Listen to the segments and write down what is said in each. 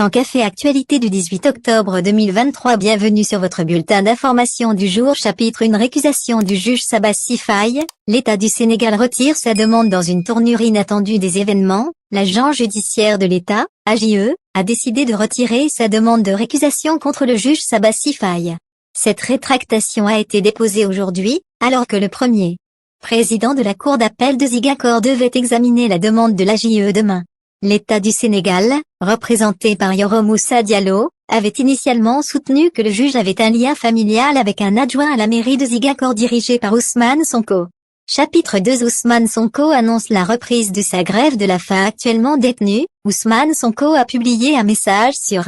Sans café actualité du 18 octobre 2023. Bienvenue sur votre bulletin d'information du jour. Chapitre 1. Récusation du juge Sabassi Faye. L'État du Sénégal retire sa demande dans une tournure inattendue des événements. L'agent judiciaire de l'État, AJE, a décidé de retirer sa demande de récusation contre le juge Sabassi Faye. Cette rétractation a été déposée aujourd'hui, alors que le premier président de la Cour d'appel de Ziguinchor devait examiner la demande de l'AJE demain. L'État du Sénégal, représenté par Yoro Moussa Diallo, avait initialement soutenu que le juge avait un lien familial avec un adjoint à la mairie de Ziguinchor dirigé par Ousmane Sonko. Chapitre 2. Ousmane Sonko annonce la reprise de sa grève de la faim actuellement détenue. Ousmane Sonko a publié un message sur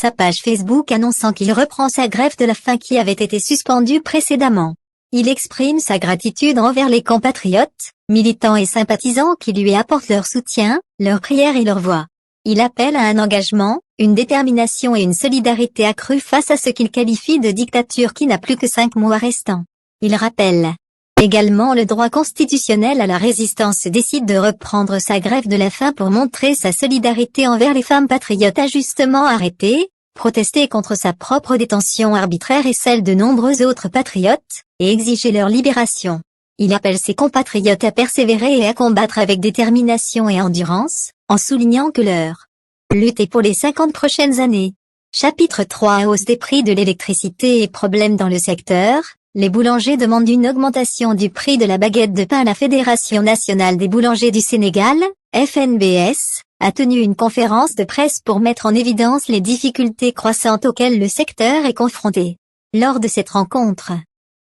sa page Facebook annonçant qu'il reprend sa grève de la faim qui avait été suspendue précédemment. Il exprime sa gratitude envers les compatriotes, militants et sympathisants qui lui apportent leur soutien, leur prière et leur voix. Il appelle à un engagement, une détermination et une solidarité accrue face à ce qu'il qualifie de dictature qui n'a plus que 5 mois restants. Il rappelle également le droit constitutionnel à la résistance et décide de reprendre sa grève de la faim pour montrer sa solidarité envers les femmes patriotes injustement arrêtées, protester contre sa propre détention arbitraire et celle de nombreux autres patriotes, et exiger leur libération. Il appelle ses compatriotes à persévérer et à combattre avec détermination et endurance, en soulignant que leur lutte est pour les 50 prochaines années. Chapitre 3. Hausse des prix de l'électricité et problèmes dans le secteur. Les boulangers demandent une augmentation du prix de la baguette de pain. La Fédération nationale des boulangers du Sénégal, FNBS, a tenu une conférence de presse pour mettre en évidence les difficultés croissantes auxquelles le secteur est confronté. Lors de cette rencontre,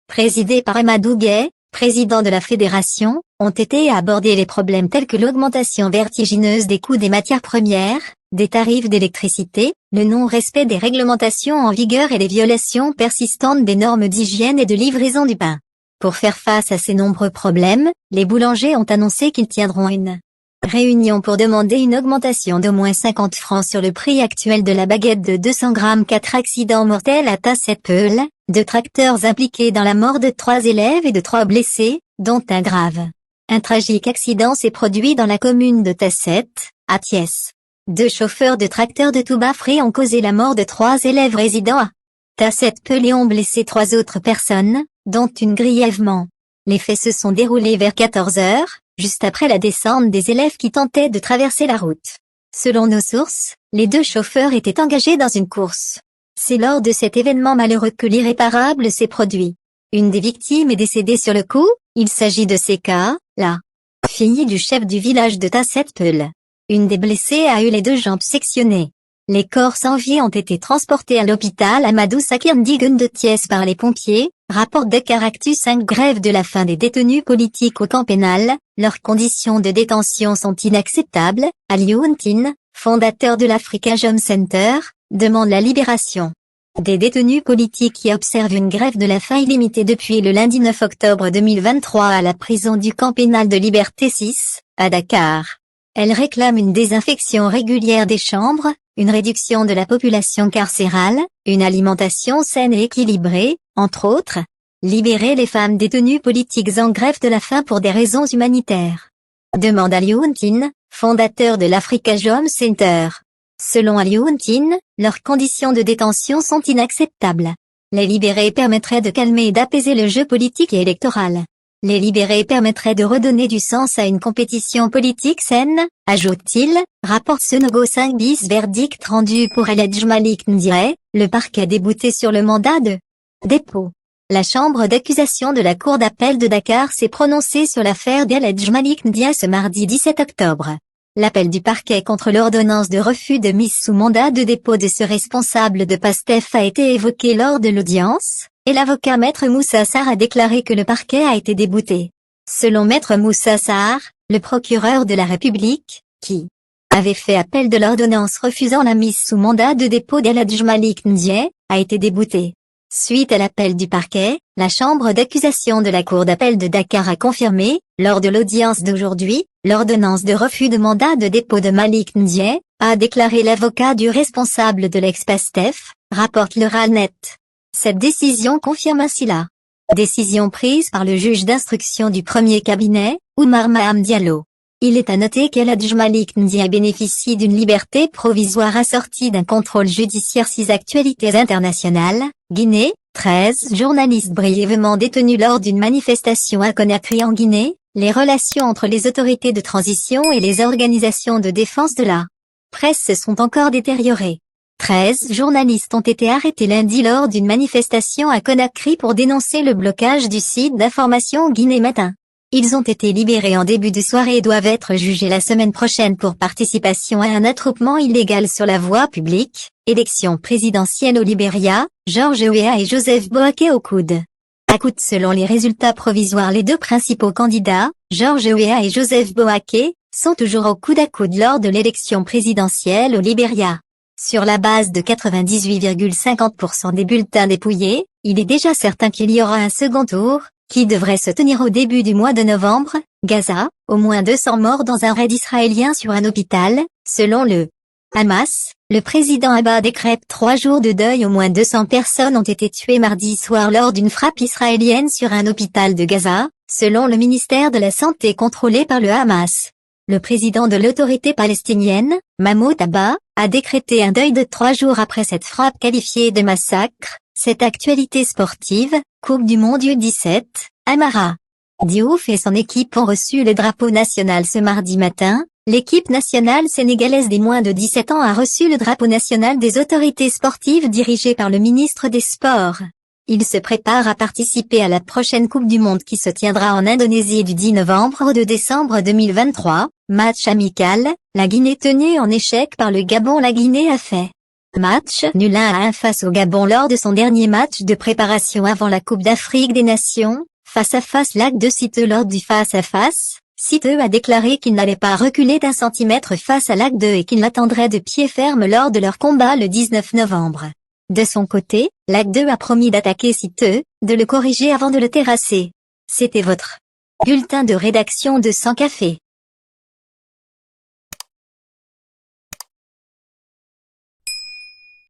présidée par Amadou Gueye, président de la fédération, ont été abordés les problèmes tels que l'augmentation vertigineuse des coûts des matières premières, des tarifs d'électricité, le non-respect des réglementations en vigueur et les violations persistantes des normes d'hygiène et de livraison du pain. Pour faire face à ces nombreux problèmes, les boulangers ont annoncé qu'ils tiendront une réunion pour demander une augmentation d'au moins 50 francs sur le prix actuel de la baguette de 200 grammes. 4 accidents mortels à Tasset-Peul, 2 tracteurs impliqués dans la mort de 3 élèves et de 3 blessés, dont un grave. Un tragique accident s'est produit dans la commune de Tasset, à Thiès. 2 chauffeurs de tracteurs de Toubafri ont causé la mort de 3 élèves résidant à Tasset-Peul et ont blessé 3 autres personnes, dont une grièvement. Les faits se sont déroulés vers 14 heures, juste après la descente des élèves qui tentaient de traverser la route. Selon nos sources, les 2 chauffeurs étaient engagés dans une course. C'est lors de cet événement malheureux que l'irréparable s'est produit. Une des victimes est décédée sur le coup. Il s'agit de Seka, la fille du chef du village de Tasset-Peul. Une des blessées a eu les 2 jambes sectionnées. Les corps sans vie ont été transportés à l'hôpital Amadou Sakir Ndigun de Thiès par les pompiers, rapporte Dakaractu. 5 grèves de la faim des détenus politiques au camp pénal. Leurs conditions de détention sont inacceptables. Alioune Tine, fondateur de l'Africa Jom Center, demande la libération des détenus politiques qui observent une grève de la faim illimitée depuis le lundi 9 octobre 2023 à la prison du camp pénal de Liberté 6, à Dakar. Elle réclame une désinfection régulière des chambres, une réduction de la population carcérale, une alimentation saine et équilibrée, entre autres. Libérer les femmes détenues politiques en grève de la faim pour des raisons humanitaires. Demande Alioune Tine, fondateur de l'Africa Jom Center. Selon Alioune Tine, leurs conditions de détention sont inacceptables. Les libérer permettrait de calmer et d'apaiser le jeu politique et électoral. Les libérer permettrait de redonner du sens à une compétition politique saine, ajoute-t-il, rapporte Senego 5 bis. Verdict rendu pour El Hadj Malick Ndiaye, le parquet débouté sur le mandat de dépôt. La chambre d'accusation de la Cour d'appel de Dakar s'est prononcée sur l'affaire d'El Hadj Malick Ndiaye ce mardi 17 octobre. L'appel du parquet contre l'ordonnance de refus de mise sous mandat de dépôt de ce responsable de PASTEF a été évoqué lors de l'audience, et l'avocat Maître Moussa Sarr a déclaré que le parquet a été débouté. Selon Maître Moussa Sarr, le procureur de la République, qui avait fait appel de l'ordonnance refusant la mise sous mandat de dépôt d'El Hadj Malick Ndiaye, a été débouté. Suite à l'appel du parquet, la chambre d'accusation de la Cour d'appel de Dakar a confirmé, lors de l'audience d'aujourd'hui, l'ordonnance de refus de mandat de dépôt de Malick Ndiaye, a déclaré l'avocat du responsable de l'ex-PASTEF, rapporte le RANET. Cette décision confirme ainsi la décision prise par le juge d'instruction du premier cabinet, Oumar Maham Diallo. Il est à noter qu'El Hadj Malik Ndia bénéficie d'une liberté provisoire assortie d'un contrôle judiciaire. 6 actualités internationales. Guinée, 13 journalistes brièvement détenus lors d'une manifestation à Conakry en Guinée. Les relations entre les autorités de transition et les organisations de défense de la presse se sont encore détériorées. 13 journalistes ont été arrêtés lundi lors d'une manifestation à Conakry pour dénoncer le blocage du site d'information Guinée Matin. Ils ont été libérés en début de soirée et doivent être jugés la semaine prochaine pour participation à un attroupement illégal sur la voie publique. Élection présidentielle au Libéria, George Weah et Joseph Boaké au coude à coude. Selon les résultats provisoires, les 2 principaux candidats, George Weah et Joseph Boaké, sont toujours au coude à coude lors de l'élection présidentielle au Libéria. Sur la base de 98,50% des bulletins dépouillés, il est déjà certain qu'il y aura un second tour, qui devrait se tenir au début du mois de novembre. Gaza, au moins 200 morts dans un raid israélien sur un hôpital, selon le Hamas. Le président Abbas décrète 3 jours de deuil. Au moins 200 personnes ont été tuées mardi soir lors d'une frappe israélienne sur un hôpital de Gaza, selon le ministère de la Santé contrôlé par le Hamas. Le président de l'autorité palestinienne, Mahmoud Abbas, a décrété un deuil de 3 jours après cette frappe qualifiée de massacre. Cette actualité sportive, Coupe du Monde U17, Amara Diouf et son équipe ont reçu le drapeau national ce mardi matin. L'équipe nationale sénégalaise des moins de 17 ans a reçu le drapeau national des autorités sportives dirigé par le ministre des Sports. Il se prépare à participer à la prochaine Coupe du Monde qui se tiendra en Indonésie du 10 novembre au 2 décembre 2023. Match amical, la Guinée tenue en échec par le Gabon. La Guinée a fait match nul 1-1 face au Gabon lors de son dernier match de préparation avant la Coupe d'Afrique des Nations. Face à face, Lac de Siteu lors du face-à-face. Siteu a déclaré qu'il n'allait pas reculer d'1 centimètre face à Lac 2 et qu'il l'attendrait de pied ferme lors de leur combat le 19 novembre. De son côté, Lac 2 a promis d'attaquer Siteu, de le corriger avant de le terrasser. C'était votre bulletin de rédaction de Sans Café.